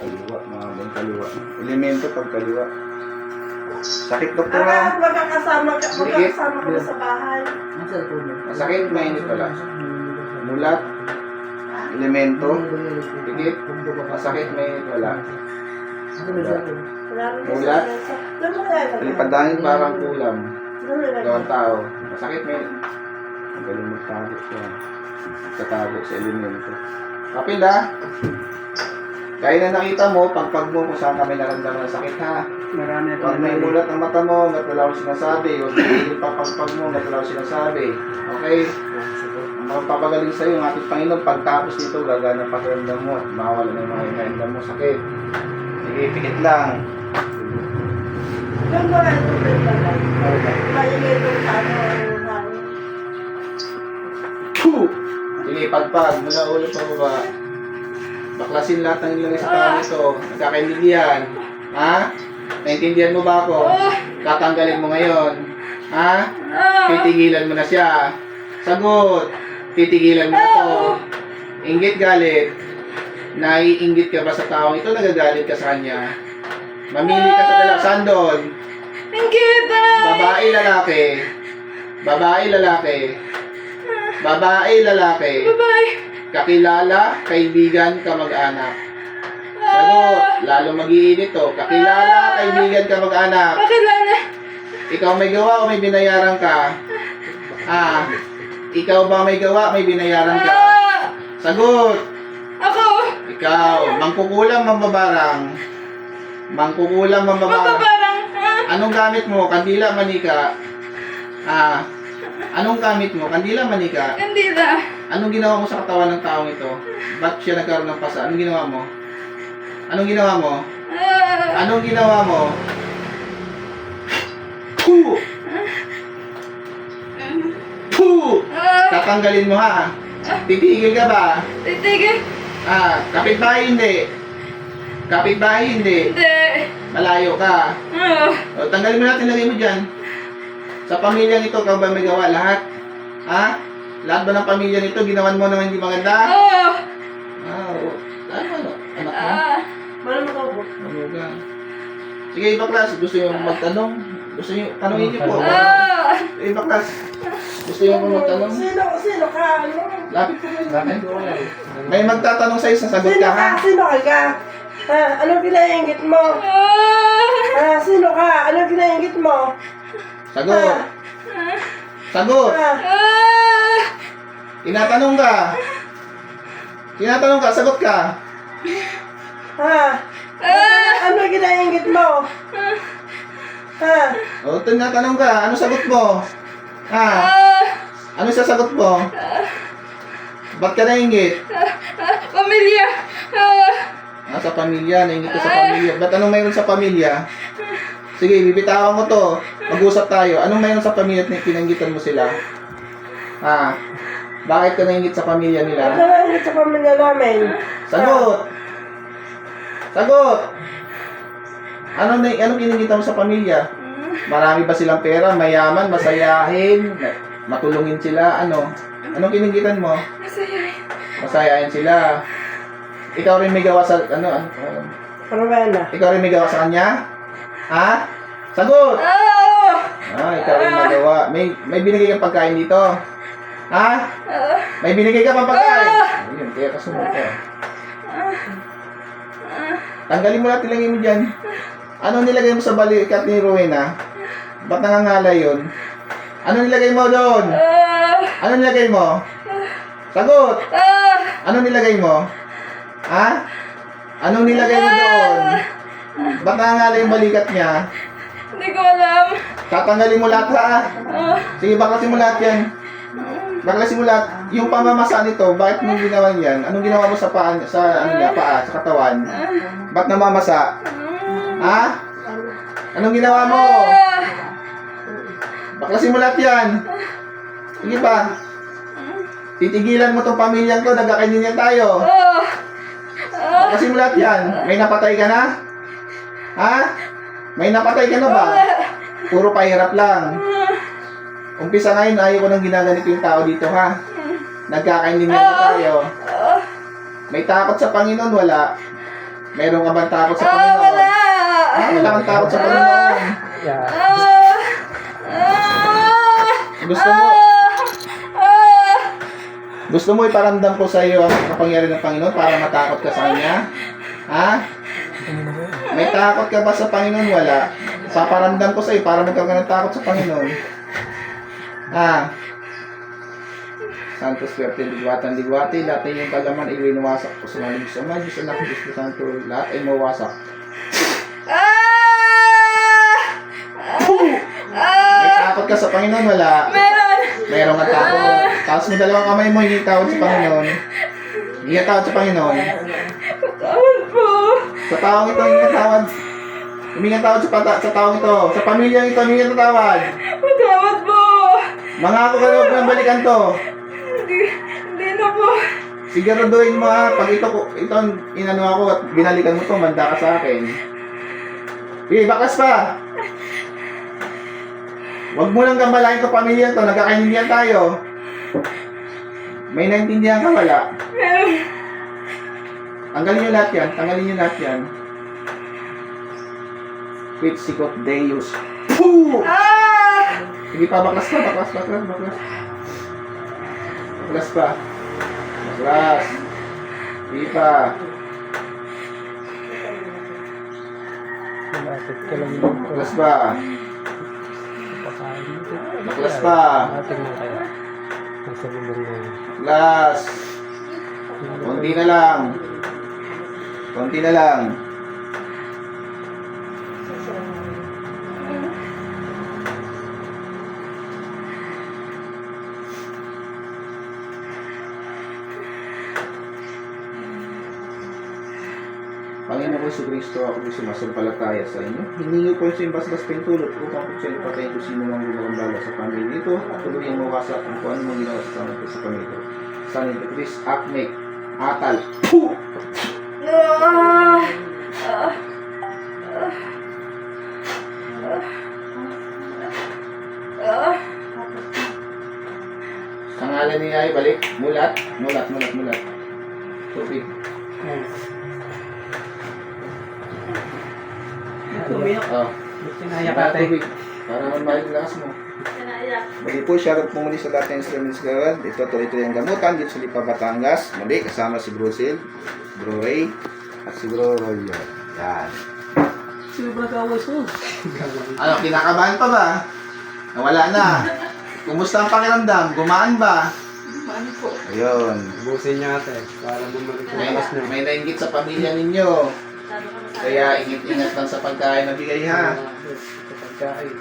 Kaliwa, mga bang kaliwa. Elemento pag kaliwa. Sakit, doktor ha? Magkakasama kami sa bahay. Masakit, mainit pala. Mulat, elemento, pikit, masakit, mainit, wala. Mulat, palipadangin parang kulam. Gawang tao. Masakit, mainit. Ang galing magtago siya. Magtatago sa elemento. Kapil ha? Kaya na nakita mo, pagpag mo kung saan kami naramdaman ng sakit ha. Marami Pag may mulat ng mata mo, hanggat wala akong sinasabi, o tigil pa pagpag mo, hanggat wala akong sinasabi. Okay? Ang magpapagaling sa'yo, ang ating Panginoon, pagtapos nito, gagana ang pakiramdam mo at mawala na yung mga hinahindan mo sakit. Sige, pikit lang. Yung mga ito lang. Maingay itong Sige, pagpag, mula ulo pa baba. Baklasin lahat ng ilagay sa tao nito. Nagkakaintindihan. Ha? Naintindihan mo ba ako? Tatanggalin mo ngayon. Ha? Titigilan mo na siya. Sagot. Titigilan mo na to. Inggit galit. Naiinggit ka ba sa taong ito? Nagagalit ka sa kanya. Mamili ka sa dalaksan doon. Inggit! Babae, lalaki. Babae, lalaki. Babae, lalaki. Bye-bye! Kakilala, kaibigan, kamag-anak. Sagot, lalo mag-iinit to. Kakilala, kaibigan, kamag-anak. Kakilala! Ikaw may gawa o may binayaran ka? Ah, ikaw ba may gawa, may binayaran ka? Sagot, Ako! ikaw. Mangkukulam, mambabarang. Mangkukulam, mambabarang. Mapaparang! Anong gamit mo? Kandila, manika. Ah, anong gamit mo? Kandila, manika. Kandila! Anong ginawa mo sa katawan ng taong ito? Ba't siya nagkaroon ng pasa? Anong ginawa mo? Anong ginawa mo? Anong ginawa mo? Puh! Puh! Tatanggalin mo ha. Titigil ka ba? Titigil! Ah, kapitbahay hindi. Kapitbahay hindi. Hindi! Malayo ka. O, tanggalin mo natin, lagay mo dyan. Sa pamilyang ito, ikaw ba may gawa lahat? Ha? Lahat ba ng pamilya nito, ginawan mo naman hindi maganda? Oo! Oo. Ano? Anak mo? Malam ako. Maluga. Sige, iba class. Gusto nyo magtanong? Gusto nyo, tanongin nyo po. Iba class. Gusto nyo po magtanong? Sino ka? Lapit po kayo. Lapit po kayo. May magtatanong sa'yo, sasagot ka ha? Sino ka? Anong pinaingit mo? Sino ka? Anong pinaingit mo? Sagot. Sagot. Tinatanong ka. Tinatanong ka, sagot ka. Ano ginaingit mo? O, tinatanong ka, ano sagot mo? Ha? Ano sasagot mo? Ba't ka nainggit? Pamilya! Sa pamilya, nainggit ka sa pamilya. Ba't anong mayroon sa pamilya? Sige, bibitawan mo to. Mag-usap tayo. Anong mayroon sa pamilya at pinanggitan mo sila? Ha? Bakit ka nainggit sa pamilya nila? Ano naingit sa pamilya namin? Sagot! Sagot! Anong kininggitan mo sa pamilya? Marami ba silang pera? Mayaman? Masayahin? Matulungin sila? Ano? Anong kininggitan mo? Masayahin. Masayahin sila. Ikaw rin may gawa sa... Ano? Ano ba yan? Ikaw rin may gawa sa kanya? Ha? Sagot! Ikaw rin may gawa. May binigay kang pagkain dito? Ha? May binigay ka pang pagkain? Ayun, kaya kasunod ka. Tanggalin mo natin, ilagay mo dyan. Ano nilagay mo sa balikat ni Rowena? Ba't nangangalay yun? Ano nilagay mo doon? Ano nilagay mo? Sagot! Ano nilagay mo? Ha? Anong nilagay mo doon? Ba't nangangalay yung balikat niya? Hindi ko alam. Tatanggalin mo lahat ha? Sige, baklasin mo lahat yan. Baklasin mo lahat. Yung pamamasa nito, bakit mo ginawa yan? Anong ginawa mo sa paa, sa katawan? Ba't namamasa? Ha? Anong ginawa mo? Baklasin mo lahat yan. Sige pa. Titigilan mo tong pamilyang to, nagkakainin tayo. Baklasin mo lahat yan. May napatay ka na? Ha? May napatay ka na ba? Puro pahirap lang. Umpisa ngayon, ayaw ko nang ginaganito yung tao dito ha. Nagkakaintindihan na tayo. May takot sa Panginoon, wala. Meron ka bang takot sa Ah, Panginoon? wala! Wala kang takot sa Panginoon. Yeah. Ah! Ah! Gusto mo, Ah! gusto mo iparamdam ko sa iyo ang kapangyarihan ng Panginoon para matakot ka sa Kanya? Ha? May takot ka ba sa Panginoon? Wala. Paparamdam ko sa iyo para magkaroon ka ng takot sa Panginoon. Ha? Santos Swerte, Digwatan, Digwati, lahat ng iyong kalaman ay winawasak ko sa mga Diyos Ama, Diyos Anak, Diyos Santo, lahat ay mawasak. Ah! May takot ka sa Panginoon? Wala. Meron! Mayroong ka takot. Tapos mo dalawang kamay mo, hindi tawad sa Panginoon. Hindi ka tawad sa Panginoon. Tawad po! Sa taong ito, hindi ka tawad. Hindi ka tawad sa taong ito. Sa pamilyang ito, hindi ka tawad. Tawad po! Mangako ka huwag nang balikan to. Hindi na po. Siguraduhin mo ha, pag ito ang inano ako at binalikan mo to, manda ka sa akin. Baklas pa! Huwag mo lang gambalain ka pamilya to, nagkakaintindihan tayo. May naintindihan ka wala? Meron. Tanggalin nyo lahat yan, tanggalin nyo lahat yan. Quit sikot Deus. Poo! Ah! Sige pa, baklas pa, baklas. Baklas pa. Baklas. Sige pa. Malapit ka lang yung Baklas pa. pakain dito. Baklas pa. Ating mo kaya. Nasa bumang na yun. Baklas. Konti na lang. Konti na lang. Panginoon ko si Kristo, ako ay sumasampalataya sa inyo. Hiningi ko sa imbas-bas pintulot upang kung sa'yo patayin ko sino mang gumagambala sa pamilya nito at tuluyan mo wasak kung ano mong ginawa sa pamilya sa pamilya. Sa nito, Chris, Akmek, Atal. Puh! Ah! Ah! Ah! Sa ngalan ni Ay, balik. Mulat. Tubig. Tumiyak. Oh. Sinaya Para ka tayo. tubig. Para mabalik lakas mo. Muli po, shoutout po muli sa lahat ng instruments gawad. Ito yung gamutan dito sa Lipa, Batangas. Muli, kasama si Bro Sil, Bro Ray, at si Bro Royo. Yan. Sino ba nag-awas mo? Ano, kinakabahan pa ba? Nawala na. Kumusta ang pakiramdam? Gumaan ba? Ano po? Ayun. Busin niya ate. Para bumalik ang May, lakas niya. may nainggit sa pamilya ninyo. Kaya ingat-ingat lang sa pagkain na bigay ha. Sa pagkain.